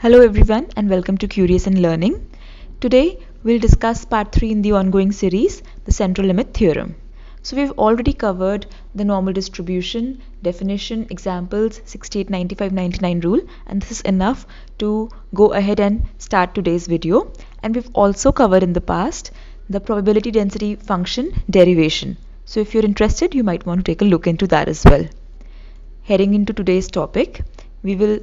Hello everyone and welcome to Curious and Learning. Today we'll discuss part 3 in the ongoing series, the Central Limit Theorem. So we've already covered the normal distribution, definition, examples, 68, 95, 99 rule, and this is enough to go ahead and start today's video. And we've also covered in the past the probability density function derivation. So if you're interested, you might want to take a look into that as well. Heading into today's topic, we will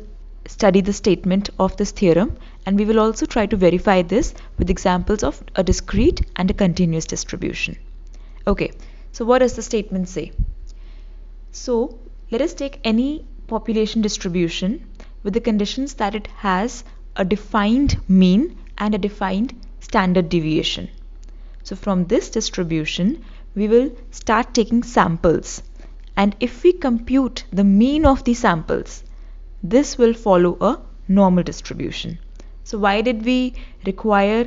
study the statement of this theorem, and we will also try to verify this with examples of a discrete and a continuous distribution. Okay, so what does the statement say? So let us take any population distribution with the conditions that it has a defined mean and a defined standard deviation. So from this distribution, we will start taking samples, and if we compute the mean of the samples, this will follow a normal distribution. So why did we require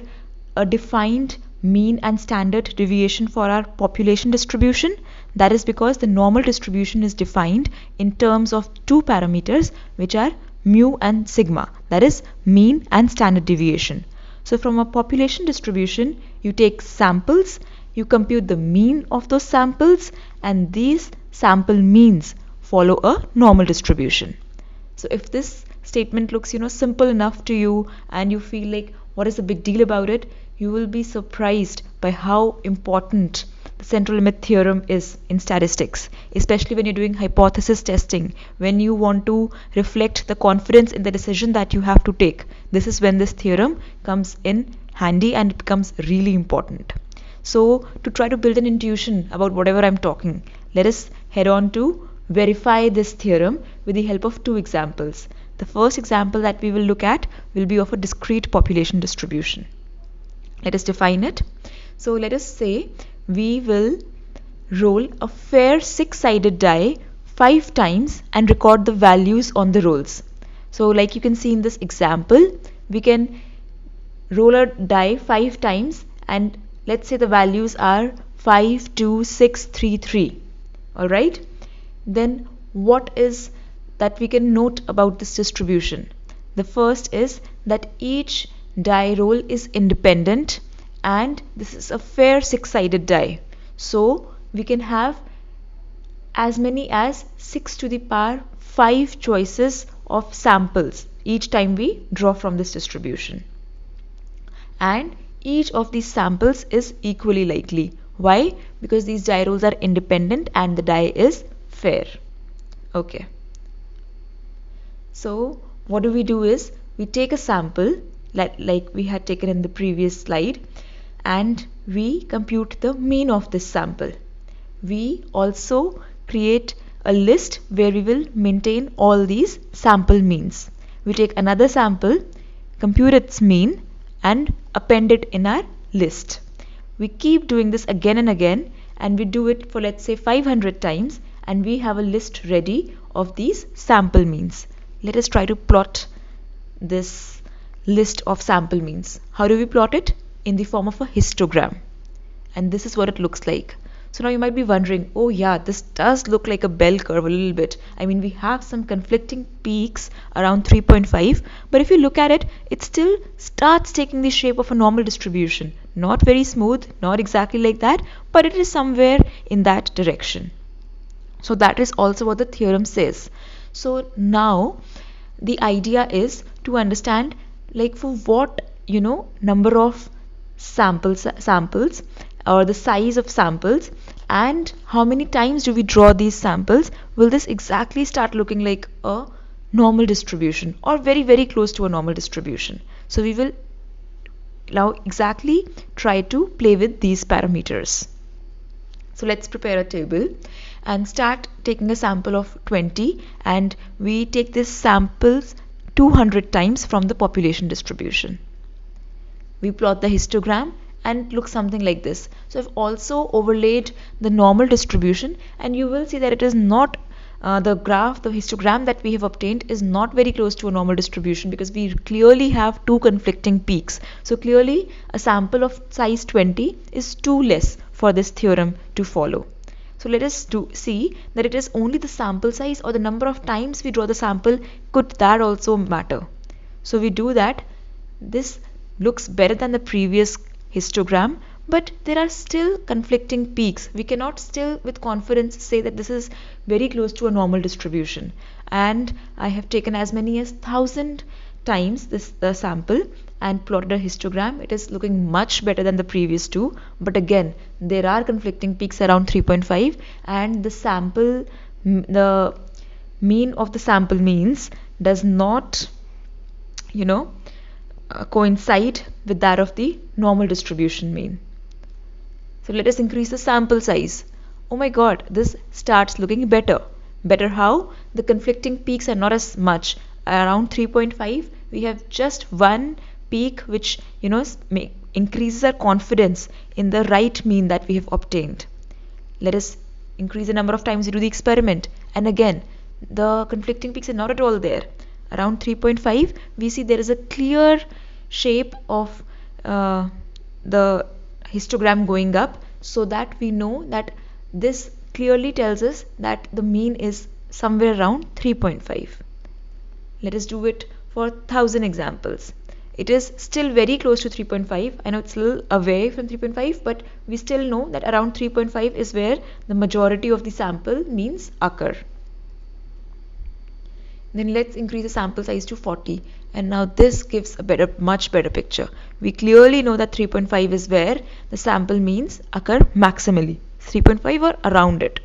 a defined mean and standard deviation for our population distribution? That is because the normal distribution is defined in terms of two parameters, which are mu and sigma, that is mean and standard deviation. So from a population distribution, you take samples, you compute the mean of those samples, and these sample means follow a normal distribution. So if this statement looks simple enough to you and you feel like what is the big deal about it, you will be surprised by how important the central limit theorem is in statistics, especially when you're doing hypothesis testing, when you want to reflect the confidence in the decision that you have to take. This is when this theorem comes in handy and it becomes really important. So to try to build an intuition about whatever I'm talking, let us head on to verify this theorem with the help of two examples. The first example that we will look at will be of a discrete population distribution. Let us define it. So let us say we will roll a fair six-sided die 5 times and record the values on the rolls. So like you can see in this example, we can roll a die 5 times and let's say the values are 5, 2, 6, 3, 3. Alright? Then what is that we can note about this distribution? The first is that each die roll is independent and this is a fair six-sided die. So we can have as many as 6 to the power 5 choices of samples each time we draw from this distribution. And each of these samples is equally likely. Why? Because these die rolls are independent and the die is fair. Okay. So what do is we take a sample like we had taken in the previous slide and we compute the mean of this sample. We also create a list where we will maintain all these sample means. We take another sample, compute its mean and append it in our list. We keep doing this again and again, and we do it for let's say 500 times, and we have a list ready of these sample means. Let us try to plot this list of sample means. How do we plot it? In the form of a histogram. And this is what it looks like. So now you might be wondering, oh yeah, this does look like a bell curve a little bit. I mean, we have some conflicting peaks around 3.5, but if you look at it, it still starts taking the shape of a normal distribution. Not very smooth, not exactly like that, but it is somewhere in that direction. So that is also what the theorem says. So now the idea is to understand like for what number of samples or the size of samples and how many times do we draw these samples, will this exactly start looking like a normal distribution or very very close to a normal distribution. So we will now exactly try to play with these parameters. So let's prepare a table and start taking a sample of 20, and we take this samples 200 times from the population distribution. We plot the histogram and it looks something like this. So I've also overlaid the normal distribution, and you will see that it is not the histogram that we have obtained is not very close to a normal distribution because we clearly have two conflicting peaks. So clearly a sample of size 20 is too less for this theorem to follow. So let us see that it is only the sample size or the number of times we draw the sample, could that also matter? So we do that. This looks better than the previous histogram, but there are still conflicting peaks. We cannot still with confidence say that this is very close to a normal distribution. And I have taken as many as 1,000 times the sample and plotted a histogram. It is looking much better than the previous two, but again there are conflicting peaks around 3.5, and the mean of the sample means does not coincide with that of the normal distribution mean. So let us increase the sample size. Oh my god, this starts looking better. Better how? The conflicting peaks are not as much. Around 3.5 we have just one peak which increases our confidence in the right mean that we have obtained. Let us increase the number of times we do the experiment, and again the conflicting peaks are not at all there. Around 3.5 we see there is a clear shape of the histogram going up, so that we know that this clearly tells us that the mean is somewhere around 3.5. Let us do it for 1,000 examples. It is still very close to 3.5. I know it's a little away from 3.5, but we still know that around 3.5 is where the majority of the sample means occur. Then let's increase the sample size to 40, and now this gives a much better picture. We clearly know that 3.5 is where the sample means occur maximally, 3.5 or around it.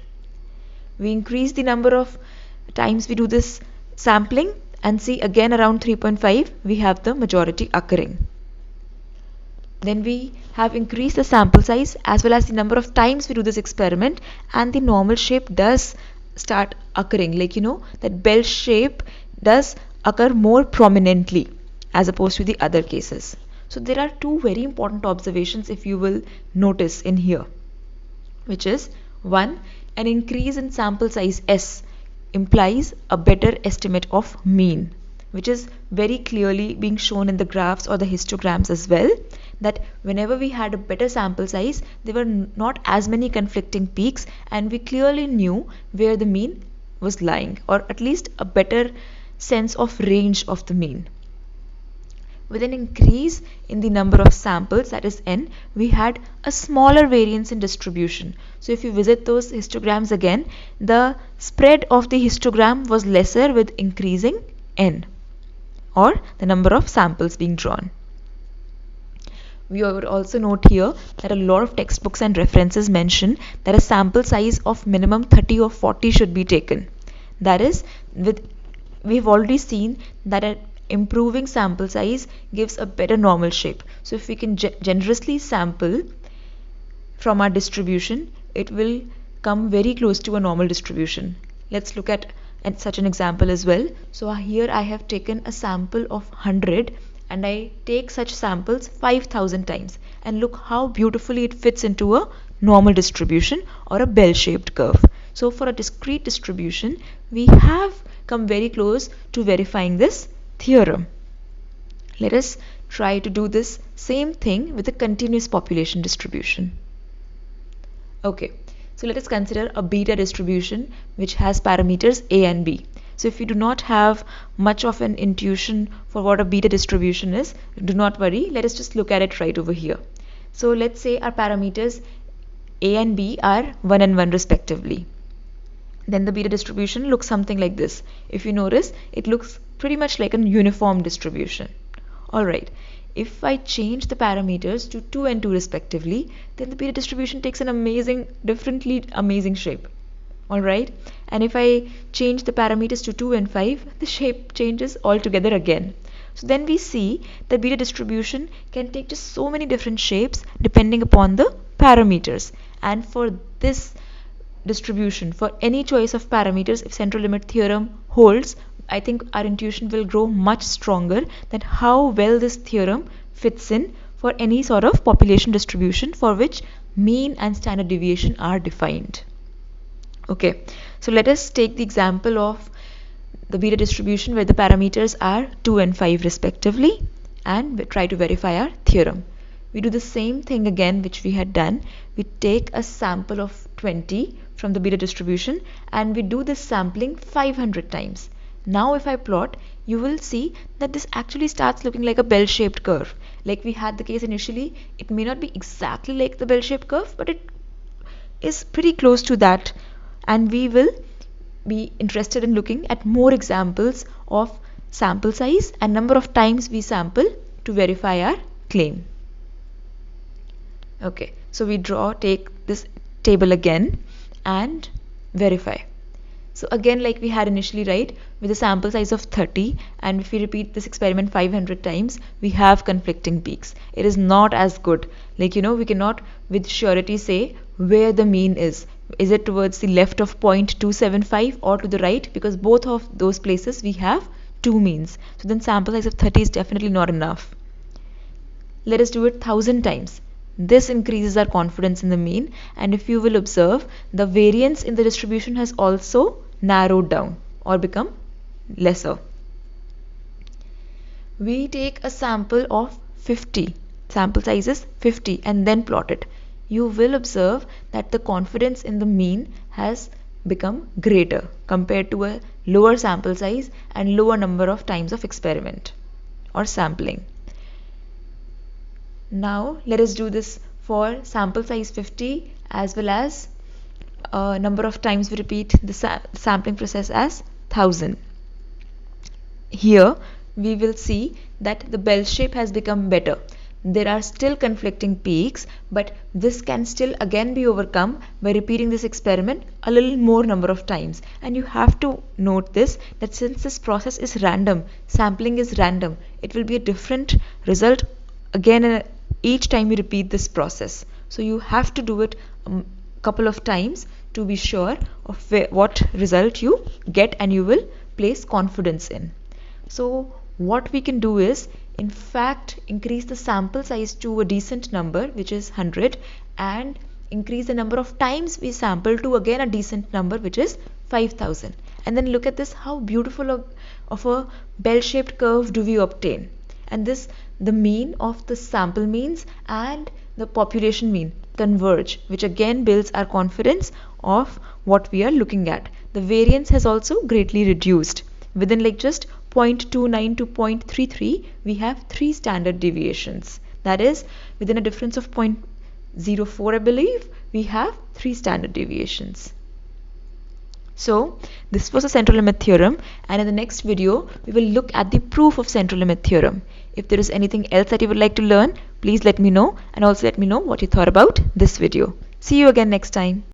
We increase the number of times we do this sampling and see again around 3.5 we have the majority occurring. Then we have increased the sample size as well as the number of times we do this experiment, and the normal shape does start occurring. That bell shape does occur more prominently as opposed to the other cases. So there are two very important observations if you will notice in here, which is one, an increase in sample size S implies a better estimate of mean, which is very clearly being shown in the graphs or the histograms as well, that whenever we had a better sample size there were not as many conflicting peaks, and we clearly knew where the mean was lying, or at least a better sense of range of the mean. With an increase in the number of samples, that is n, we had a smaller variance in distribution. So if you visit those histograms again, the spread of the histogram was lesser with increasing n, or the number of samples being drawn. We would also note here that a lot of textbooks and references mention that a sample size of minimum 30 or 40 should be taken. That is, we have already seen that an improving sample size gives a better normal shape. So if we can generously sample from our distribution, it will come very close to a normal distribution. Let's look at such an example as well. So here I have taken a sample of 100, and I take such samples 5,000 times, and look how beautifully it fits into a normal distribution or a bell-shaped curve. So for a discrete distribution we have come very close to verifying this theorem. Let us try to do this same thing with a continuous population distribution. Okay, so let us consider a beta distribution which has parameters a and b. So if you do not have much of an intuition for what a beta distribution is, do not worry, let us just look at it right over here. So let's say our parameters a and b are 1 and 1 respectively. Then the beta distribution looks something like this. If you notice, it looks pretty much like a uniform distribution. Alright, if I change the parameters to 2 and 2 respectively, then the beta distribution takes an differently amazing shape. Alright, and if I change the parameters to 2 and 5, the shape changes altogether again. So then we see that beta distribution can take just so many different shapes depending upon the parameters. And for this distribution, for any choice of parameters, if central limit theorem holds, I think our intuition will grow much stronger that how well this theorem fits in for any sort of population distribution for which mean and standard deviation are defined. Okay, so let us take the example of the beta distribution where the parameters are 2 and 5 respectively, and we try to verify our theorem. We do the same thing again which we had done. We take a sample of 20 from the beta distribution and we do this sampling 500 times. Now if I plot you will see that this actually starts looking like a bell-shaped curve. Like we had the case initially, it may not be exactly like the bell-shaped curve, but it is pretty close to that, and we will be interested in looking at more examples of sample size and number of times we sample to verify our claim. Okay, so we take this table again and verify. So again, like we had initially, right, with a sample size of 30, and if we repeat this experiment 500 times, we have conflicting peaks. It is not as good. Like, we cannot with surety say where the mean is. Is it towards the left of 0.275 or to the right? Because both of those places we have two means. So then sample size of 30 is definitely not enough. Let us do it 1000 times. This increases our confidence in the mean, and if you will observe, the variance in the distribution has also narrowed down or become lesser. We take a sample of 50, sample size is 50, and then plot it. You will observe that the confidence in the mean has become greater compared to a lower sample size and lower number of times of experiment or sampling. Now let us do this for sample size 50 as well as number of times we repeat the sampling process as 1000. Here we will see that the bell shape has become better. There are still conflicting peaks, but this can still again be overcome by repeating this experiment a little more number of times. And you have to note this, that since this process is random, sampling is random, it will be a different result again each time you repeat this process. So you have to do it a couple of times to be sure of what result you get and you will place confidence in. So what we can do is, in fact, increase the sample size to a decent number, which is 100, and increase the number of times we sample to again a decent number, which is 5000. And then look at this, how beautiful of a bell-shaped curve do we obtain. And this, the mean of the sample means and the population mean converge, which again builds our confidence of what we are looking at. The variance has also greatly reduced. Within like just 0.29 to 0.33, we have 3 standard deviations. That is, within a difference of 0.04, I believe, we have 3 standard deviations. So this was a central limit theorem, and in the next video we will look at the proof of central limit theorem. If there is anything else that you would like to learn, please let me know, and also let me know what you thought about this video. See you again next time.